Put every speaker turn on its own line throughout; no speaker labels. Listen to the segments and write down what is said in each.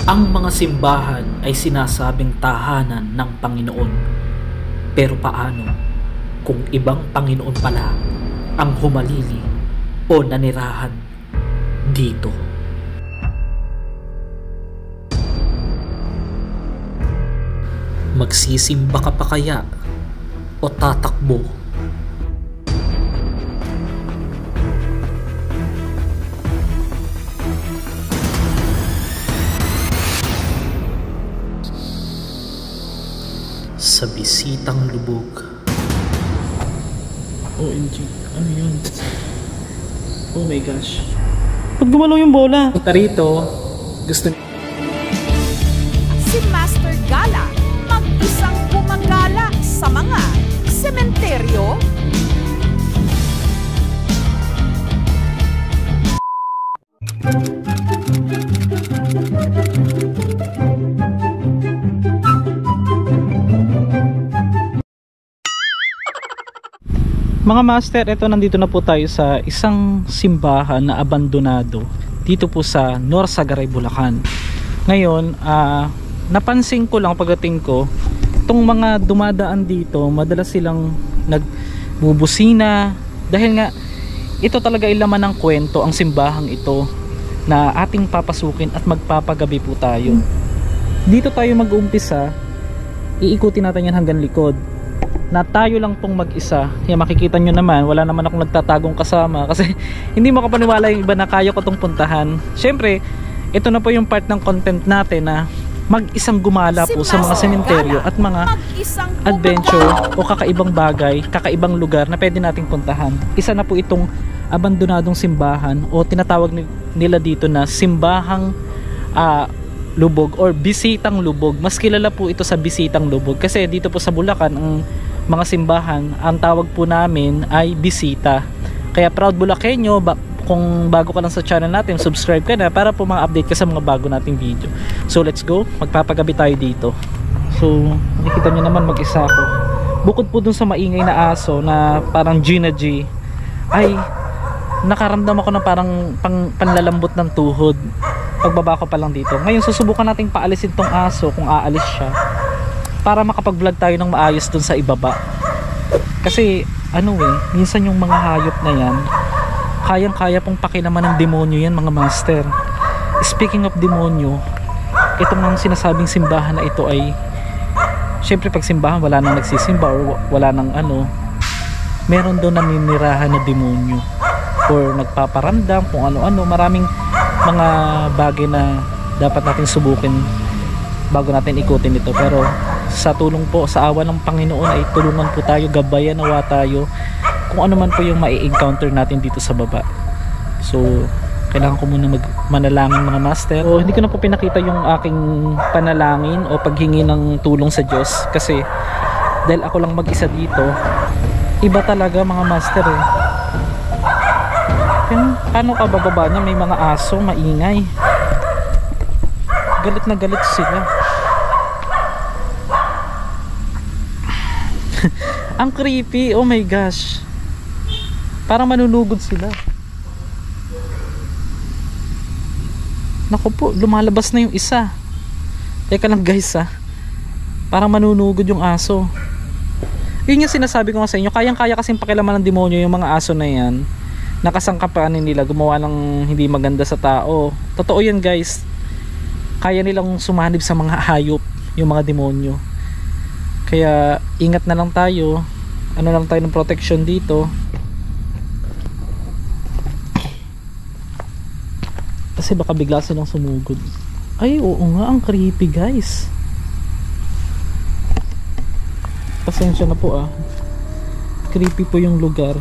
Ang mga simbahan ay sinasabing tahanan ng Panginoon. Pero paano kung ibang Panginoon pala ang humalili o nanirahan dito? Magsisimba ka pa kaya o tatakbo? Sa bisitang lubog.
OMG, ano yun? Oh my gosh. Pag gumalaw yung bola. Punta rito, gusto
si Master Gala mag-isang gumagala sa mga sementeryo.
Mga master, eto nandito na po tayo sa isang simbahan na abandonado dito po sa Norsagaray, Bulacan. Ngayon, napansin ko lang pagdating ko, itong mga dumadaan dito, madalas silang nagbubusina dahil nga ito talaga ay laman ng kwento, ang simbahang ito na ating papasukin at magpapagabi po tayo. Dito tayo mag-uumpisa, iikutin natin yan hanggang likod. Na tayo lang tong mag-isa. Kaya makikita nyo naman, wala naman akong nagtatagong kasama kasi hindi mo kapaniwala yung iba na kaya ko tong puntahan. Syempre, ito na po yung part ng content natin na mag-isang gumala po sa mga sementeryo at mga adventure o kakaibang bagay, kakaibang lugar na pwede nating puntahan. Isa na po itong abandonadong simbahan o tinatawag nila dito na simbahang lubog or bisitang lubog. Mas kilala po ito sa bisitang lubog kasi dito po sa Bulacan ang mga simbahan, ang tawag po namin ay bisita. Kaya proud Bulakenyo, kung bago ka lang sa channel natin, subscribe ka na para po mga-update ka sa mga bago nating video. So let's go, magpapagabi tayo dito. So nakikita nyo naman, mag-isa ako. Bukod po dun sa maingay na aso na parang Gina G, ay nakaramdam ako ng parang panlalambot ng tuhod pagbaba ko pa lang dito. Ngayon susubukan nating paalisin tong aso kung aalis siya para makapag-vlog tayo ng maayos dun sa ibaba. Kasi minsan yung mga hayop na yan, kayang-kaya pong pakilaman ng demonyo yan mga master. Speaking of demonyo, itong mga sinasabing simbahan na ito ay, syempre pag simbahan wala nang nagsisimba or wala nang meron doon naninirahan na demonyo or nagpaparamdam kung ano-ano. Maraming mga bagay na dapat natin subukin bago natin ikutin ito, pero sa tulong po, sa awa ng Panginoon ay tulungan po tayo, gabayan nawa tayo kung ano man po yung mai-encounter natin dito sa baba. So kailangan ko muna manalangin mga master. So hindi ko na po pinakita yung aking panalangin o paghingi ng tulong sa Diyos kasi dahil ako lang mag-isa dito, iba talaga mga master paano ka bababa niya, may mga aso, maingay, galit na galit sila. Ang creepy, oh my gosh, parang manunugod sila. Naku po, lumalabas na yung isa. Teka lang guys parang manunugod yung aso. Yun yung sinasabi ko nga sa inyo, kayang-kaya kasing pakilaman ng demonyo yung mga aso na yan. Nakasangkapanin nila, gumawa ng hindi maganda sa tao. Totoo yan guys, kaya nilang sumanib sa mga hayop yung mga demonyo. Kaya ingat na lang tayo, lang tayo ng protection dito kasi baka bigla silang sumugod. Ay oo nga, ang creepy guys. Pasensya na po creepy po yung lugar.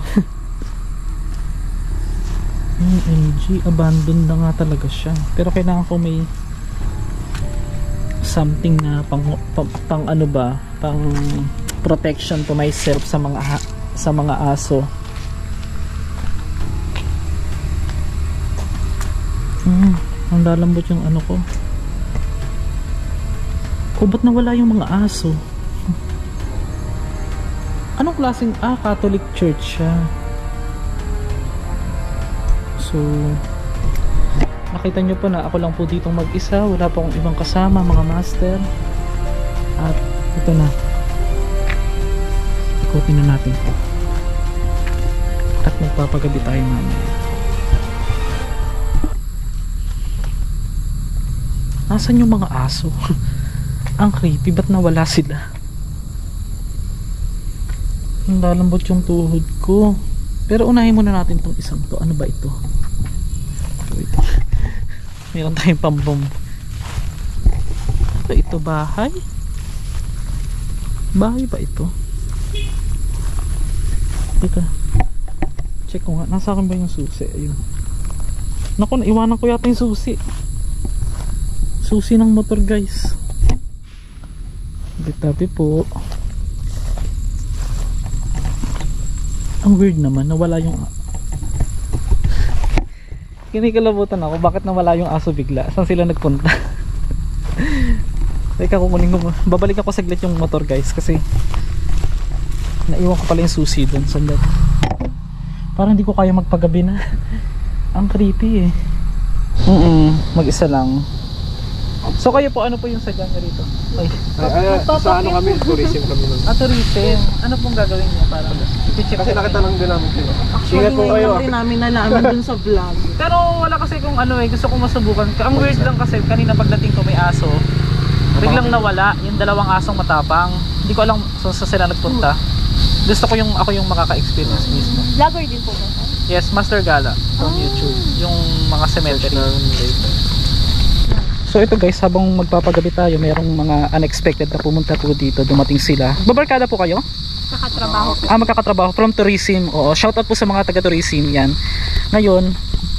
OMG, abandoned na nga talaga siya. Pero kailangan ko may something na pang protection to myself sa mga aso. Ang lalambot yung ko. Ba't nawala yung mga aso? Anong klaseng Catholic Church siya? So Nakita nyo po na ako lang po ditong mag-isa, wala pa akong ibang kasama mga master. At ito na, ikutin na natin po at magpapagabi tayo mamaya. Nasaan yung mga aso? Ang creepy, ba't nawala sila? Ang lalambot yung tuhod ko. Pero unahin muna natin tong isang to. Ano ba ito? Wait. Meron tayong pambom. Ano ito? Bahay? Bahay ba ito? Teka, check ko nga. Nasa akin ba yung susi? Ayun. Naku, naiwanan ko yata yung susi. Susi ng motor, guys. Tabi po. Ang weird naman, nawala yung... Kinikalabutan ako, bakit nawala yung aso bigla? Saan sila nagpunta? Teka, kukunin ko. Babalik ako saglit yung motor, guys, kasi naiwan ko pala yung susi dun. Sandali. Parang hindi ko kaya magpagabi na. Ang creepy eh. Mag-isa lang. So kayo po, ano po yung sadya nyo rito?
Sa ano kami, tourism kami nun.
Tourism. Ano pong gagawin niya para i-check?
Kasi nakita lang din namin kayo.
Actually,
Ingat po kayo.
ngayon din namin nalaman dun sa vlog.
Pero wala kasi kung ano eh, gusto kong masubukan. Ang weird lang kasi kanina pagdating ko may aso. Biglang nawala, yung dalawang asong matapang. Hindi ko alam saan sila nagpunta. Gusto ko ako yung makaka-experience mismo.
Vlogger din po ba?
Yes, Master Gala from YouTube. Yung mga cemetery. So ito guys, habang magpapagabi tayo, mayroong mga unexpected na pumunta po dito. Dumating sila. Babarkada po kayo?
Kakatrabaho po.
Magkakatrabaho from tourism. Oo, shoutout po sa mga taga-tourism yan. Ngayon,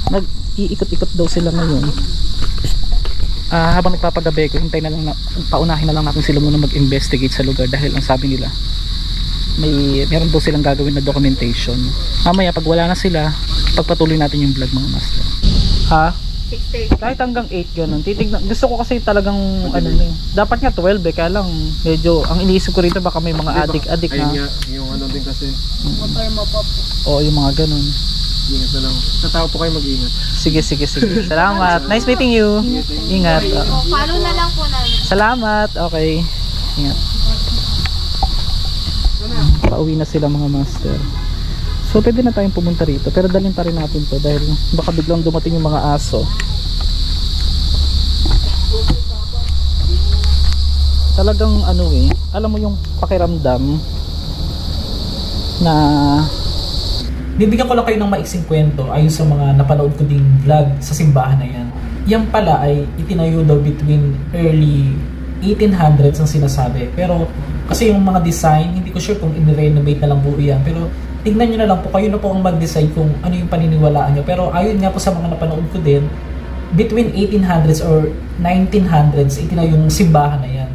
nag-iikot-ikot daw sila ngayon. Habang nagpapagabi ko, paunahin na lang natin sila muna mag-investigate sa lugar dahil ang sabi nila meron daw silang gagawin na documentation. Mamaya pag wala na sila, pagpatuloy natin yung vlog mga master. Kahit hanggang 8 ganun. Titignan. Gusto ko kasi talagang dapat nga 12 kaya lang medyo ang iniisip ko rito baka may mga adik-adik na.
Ayun nga, yung ano din kasi.
Motor mo po.
Oo, yung mga ganun.
Ingat na lang. Sa tao po kayo mag-ingat.
Sige. Salamat. Nice meeting you. Ingat.
Follow na lang po namin.
Salamat. Okay. Ingat. Pauwi na sila mga master. So pwede na tayong pumunta rito. Pero dalhin pa rin natin to dahil baka biglang dumating yung mga aso. Talagang alam mo yung pakiramdam na bibigyan ko lang kayo ng maiksing kwento ayon sa mga napanood ko ding vlog sa simbahan na yan. Yan pala ay itinayo daw between early 1800s ang sinasabi. Pero kasi yung mga design, hindi ko sure kung in-renovate na lang po yan. Pero tignan nyo na lang po, kayo na po ang mag-decide kung ano yung paniniwalaan nyo. Pero ayon nga po sa mga napanood ko din, between 1800s or 1900s, itinayo yung simbahan na yan.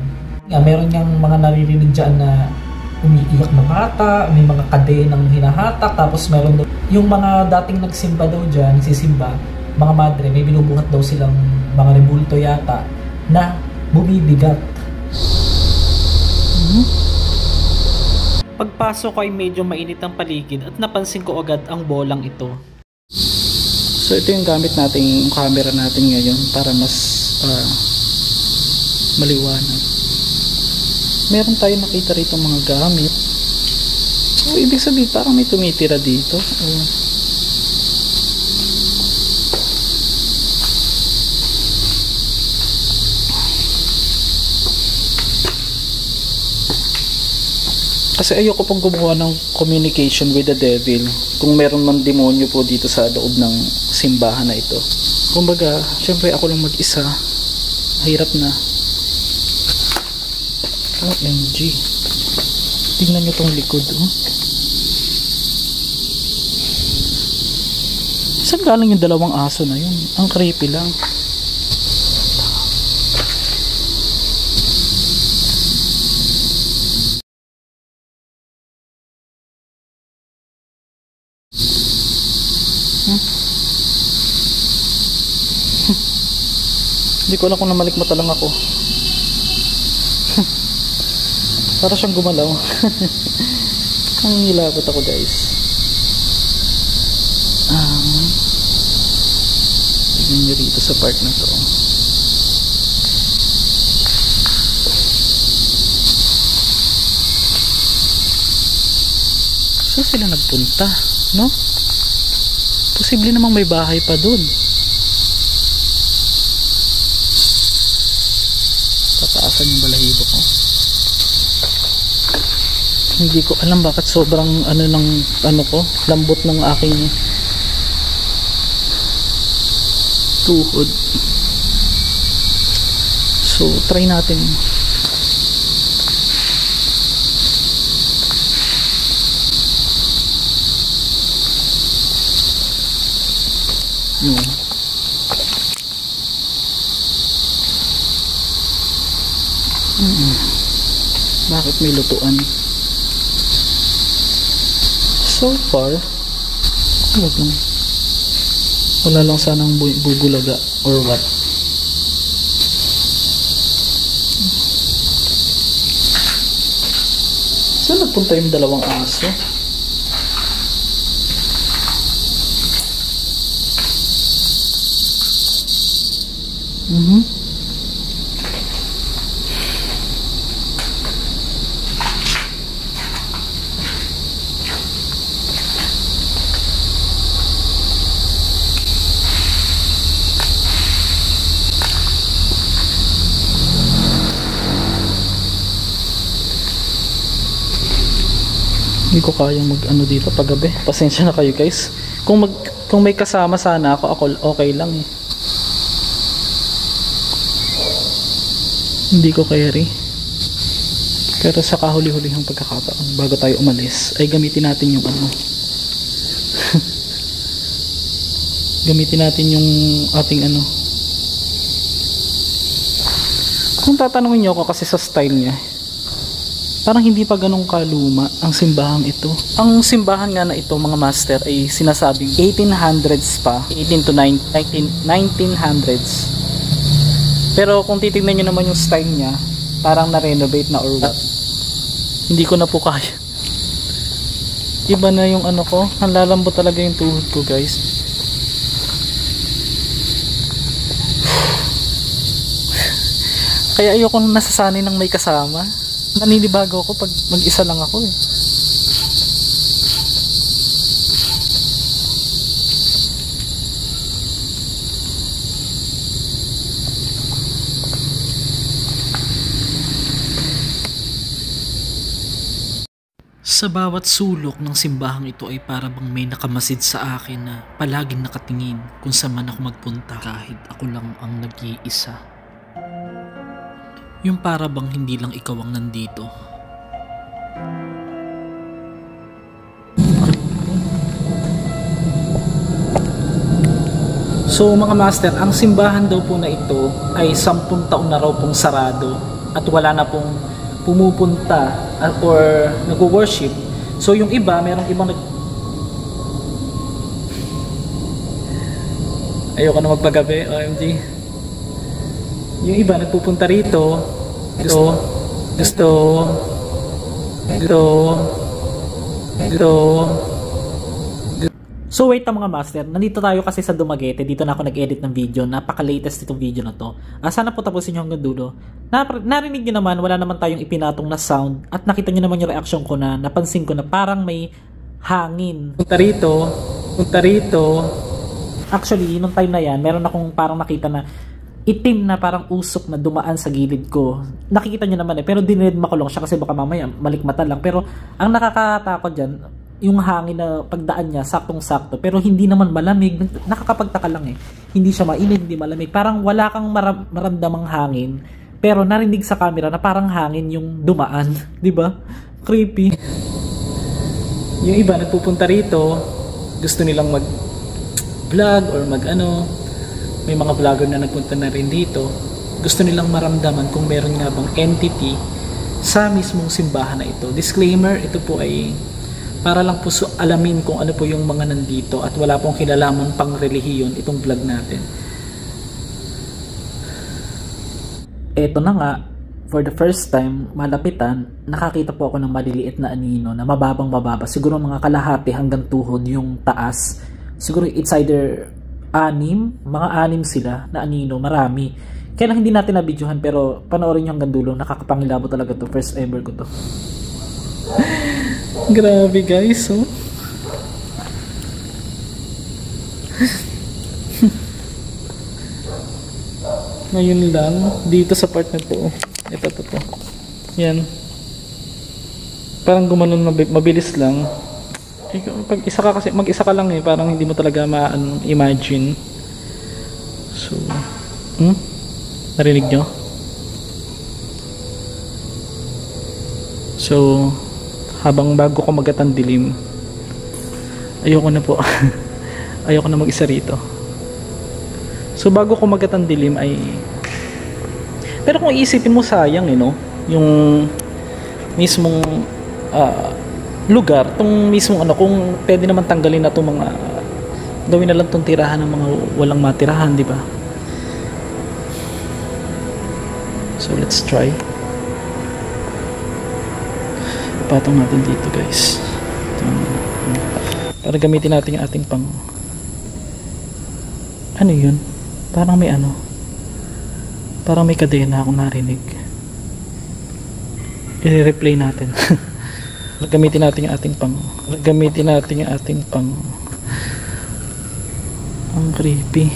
Meron niyang mga naririnig dyan na umiiyak na bata, may mga kadenang hinahatak, tapos meron yung mga dating nagsimba daw dyan, nagsisimba, mga madre, may binubuhat daw silang mga rebulto yata na bumibigat. Pagpasok ko ay medyo mainit ang paligid at napansin ko agad ang bolang ito. So ito yung gamit nating camera natin ngayon para mas maliwanag. Meron tayo nakita rito mga gamit. So ibig sabihin parang may tumitira dito. Kasi ayoko pong gumawa ng communication with the devil kung meron man demonyo po dito sa loob ng simbahan na ito. Kumbaga, syempre ako lang mag-isa. Hirap na. OMG. Tingnan nyo tong likod. Saan galing yung dalawang aso na yun? Ang creepy lang. Hindi ko alam kung namalikmata lang ako. Para siyang gumalaw. Ang nilabot ako guys. Tignan nyo kami rito sa park na to. Saan sila nagpunta, no? Posible namang may bahay pa dun. Tataasan yung balahibo ko. Hindi ko alam bakit sobrang lambot ng aking tuhod. So try natin. Bakit may lutuan? So far wala lang sanang bubulaga or what. Saan nagpunta yung dalawang aso? Hindi ko kayang mag dito paggabi. Pasensya na kayo guys. Kung may kasama sana ako okay lang eh. Hindi ko carry. Pero sa kahuli-hulihang pagkakataon bago tayo umalis ay gamitin natin yung gamitin natin yung ating Kung tatanungin niyo ako kasi sa style niya, parang hindi pa ganun kaluma ang simbahang ito. Ang simbahan nga na ito mga master ay sinasabing 1800s pa, 18 to 1900s. Pero kung titignan nyo naman yung style niya, parang na-renovate na or what. Hindi ko na po kaya. Iba na yung ko, ang lalambot talaga yung tuhod ko guys. Kaya ayoko nasasanay ng may kasama. Naninibago ako pag mag-isa lang ako eh.
Sa bawat sulok ng simbahang ito ay para bang may nakamasid sa akin na palaging nakatingin kung saan man ako magpunta kahit ako lang ang nag-iisa. Yung para bang hindi lang ikaw ang nandito.
So mga master, ang simbahan daw po na ito ay 10 taon na raw pong sarado at wala na pong pumupunta or nag-worship. So yung iba, merong ibang ayoko na magpagabi, OMG. Yung iba nagpupunta rito, gusto. So wait mga master, nandito tayo kasi sa Dumaguete. Dito na ako nag-edit ng video. Napaka-latest itong video na to. Sana po tapusin nyo hanggang dulo. Narinig nyo naman, wala naman tayong ipinatong na sound. At nakita nyo naman yung reaction ko na napansin ko na parang may hangin. Punta rito. Actually, nung time na yan, meron akong parang nakita na itim na parang usok na dumaan sa gilid ko. Nakikita nyo naman eh, pero dinedma ko lang siya kasi baka mamaya malikmata lang. Pero ang nakakatakot dyan, yung hangin na pagdaan niya, saktong-sakto. Pero hindi naman malamig. Nakakapagtaka lang eh. Hindi siya mainit, hindi malamig. Parang wala kang maramdamang hangin. Pero narinig sa camera na parang hangin yung dumaan. Diba? Creepy. Yung iba nagpupunta rito, gusto nilang mag-vlog or may mga vlogger na nagpunta na rin dito. Gusto nilang maramdaman kung meron nga bang entity sa mismong simbahan na ito. Disclaimer, ito po ay para lang po alamin kung ano po yung mga nandito at wala pong kinalaman pang relihiyon itong vlog natin. Eto na nga, for the first time, malapitan, nakakita po ako ng maliliit na anino na mababang mababa. Siguro mga kalahati hanggang tuhod yung taas. Siguro it's either
mga 6 sila na anino, marami. Kaya lang hindi natin na-videohan, pero panoorin nyo hanggang dulo, nakakapangilabo talaga to, first ever ko to.
Grabe guys, oh. Ngayon lang, dito sa part na to, ito. Yan. Parang gumanon, mabilis lang. Pag isa ka kasi, mag-isa ka lang eh, parang hindi mo talaga ma-imagine. So, narinig nyo? So, habang bago ko magatang dilim, ayoko na po. Ayoko na mag-isa rito. So, bago ko magatang dilim ay... Pero kung iisipin mo, sayang eh, no? Yung mismong lugar, tong mismong kung pwede naman tanggalin na itong mga... Gawin na lang itong tirahan ng mga walang matirahan, di ba? So, let's try. Ipatong natin dito, guys. Para gamitin natin yung ating pang... Ano yun? Parang may parang may kadena akong narinig. I-replay natin. Gamitin natin yung ating pang ang creepy.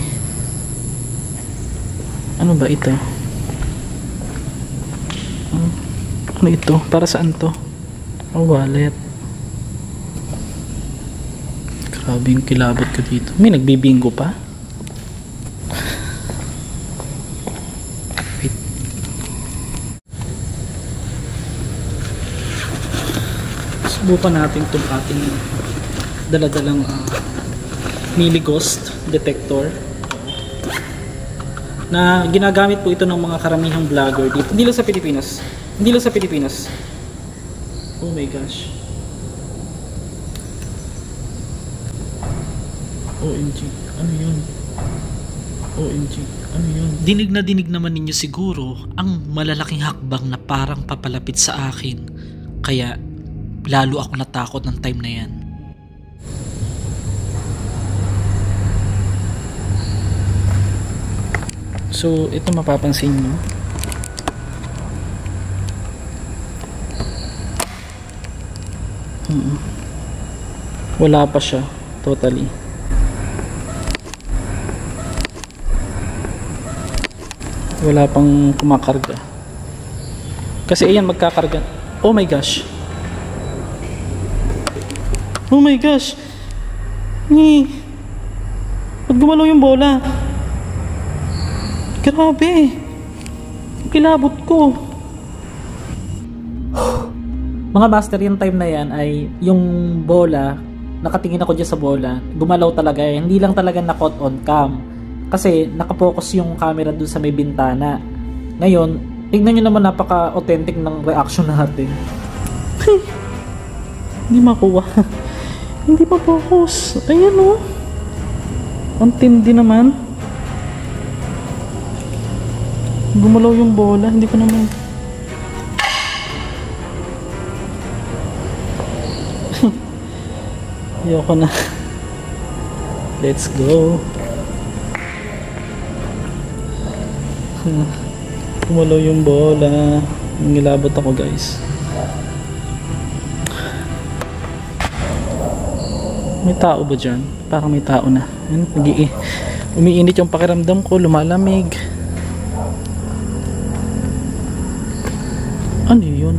Ano ba ito? Ano ito? Para saan to? Wallet. Grabe yung kilabot ko dito. May nagbibingo pa? Subukan natin itong ating daladalang mini ghost detector na ginagamit po ito ng mga karamihang vlogger dito. Hindi lang sa Pilipinas. Oh my gosh. OMG. Ano yun? OMG. Ano yun?
Dinig na dinig naman ninyo siguro ang malalaking hakbang na parang papalapit sa akin. Kaya lalo ako natakot ng time na yan.
So, ito mapapansin nyo. Wala pa siya. Totally. Wala pang kumakarga. Kasi ayan, magkakarga. Oh my gosh. Oh my gosh. Pag gumalaw yung bola. Grabe. Kilabot ko.
Mga master, yung time na yan ay yung bola, nakatingin ako dyan sa bola, gumalaw talaga eh. Hindi lang talaga na-caught on cam. Kasi nakapokus yung camera dun sa may bintana. Ngayon, tignan nyo naman, napaka-authentic ng reaction natin.
Hindi makuha. Hindi pa focus. Ayan o. Ang tindi naman. Gumalaw yung bola. Hindi ko naman. Ayoko na. Let's go. Gumalaw yung bola. Nangilabot ako, guys. May tao ba dyan? Parang may tao na. Umiinit yung pakiramdam ko. Lumalamig. Ano yun?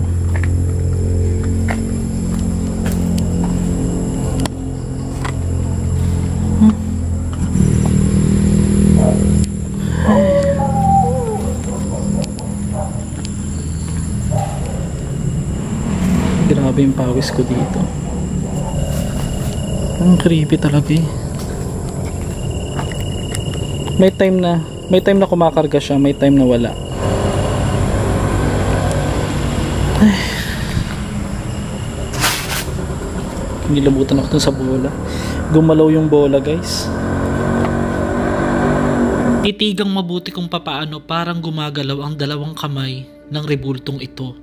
Grabe yung pawis ko dito. Ang creepy talaga eh. May time na kumakarga siya, may time na wala. Ay. Nilabutan ako dun sa bola. Gumalaw yung bola, guys.
Titigang mabuti kung papaano parang gumagalaw ang dalawang kamay ng rebultong ito.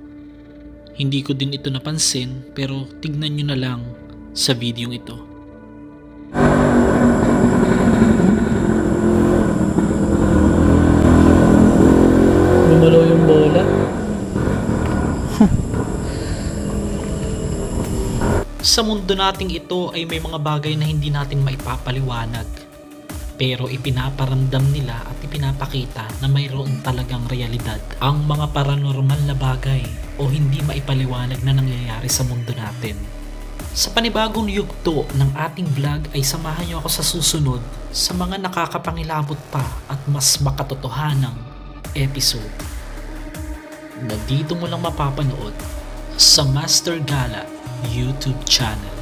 Hindi ko din ito napansin, pero tignan nyo na lang sa videong ito. Sa mundo nating ito ay may mga bagay na hindi natin maipapaliwanag. Pero ipinaparamdam nila at ipinapakita na mayroon talagang realidad ang mga paranormal na bagay o hindi maipaliwanag na nangyayari sa mundo natin. Sa panibagong yugto ng ating vlog ay samahan niyo ako sa susunod sa mga nakakapangilabot pa at mas makatotohanang episode na dito mo lang mapapanood sa Master Gala YouTube channel.